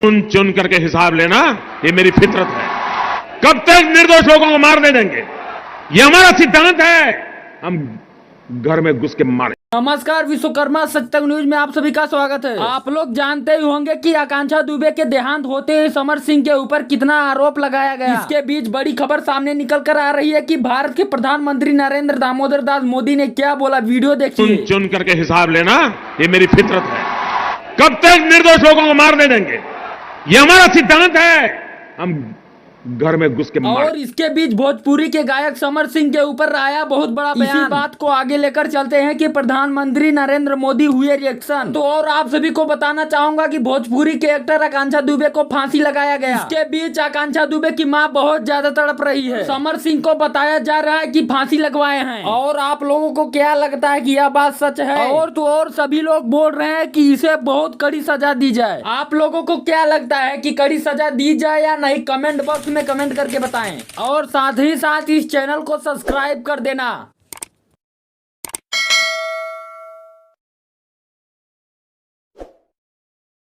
चुन चुन करके हिसाब लेना ये मेरी फितरत है। कब तक निर्दोष लोगों को मारने देंगे? ये हमारा सिद्धांत है। हम घर में घुस के मारे। नमस्कार, विश्वकर्मा सच तक न्यूज में आप सभी का स्वागत है। आप लोग जानते ही होंगे कि आकांक्षा दुबे के देहांत होते ही समर सिंह के ऊपर कितना आरोप लगाया गया। इसके बीच बड़ी खबर सामने निकल कर आ रही है कि भारत के प्रधानमंत्री नरेंद्र दामोदर दास मोदी ने क्या बोला, वीडियो देखिए। चुन चुन करके हिसाब लेना ये मेरी फितरत है। कब तक निर्दोष लोगों को मारने देंगे? ये हमारा सिद्धांत है। हम घर में घुस के मारे। और इसके बीच भोजपुरी के गायक समर सिंह के ऊपर आया बहुत बड़ा बयान। इसी बात को आगे लेकर चलते हैं कि प्रधानमंत्री नरेंद्र मोदी हुए रिएक्शन। तो और आप सभी को बताना चाहूंगा कि भोजपुरी के एक्टर आकांक्षा दुबे को फांसी लगाया गया। इसके बीच आकांक्षा दुबे की मां बहुत ज्यादा तड़प रही है। समर सिंह को बताया जा रहा है कि फांसी लगवाए हैं। और आप लोगों को क्या लगता है कि यह बात सच है? और तो और सभी लोग बोल रहे हैं कि इसे बहुत कड़ी सजा दी जाए। आप लोगों को क्या लगता है कि कड़ी सजा दी जाए या नहीं? कमेंट बॉक्स में कमेंट करके बताएं। और साथ ही साथ इस चैनल को सब्सक्राइब कर देना।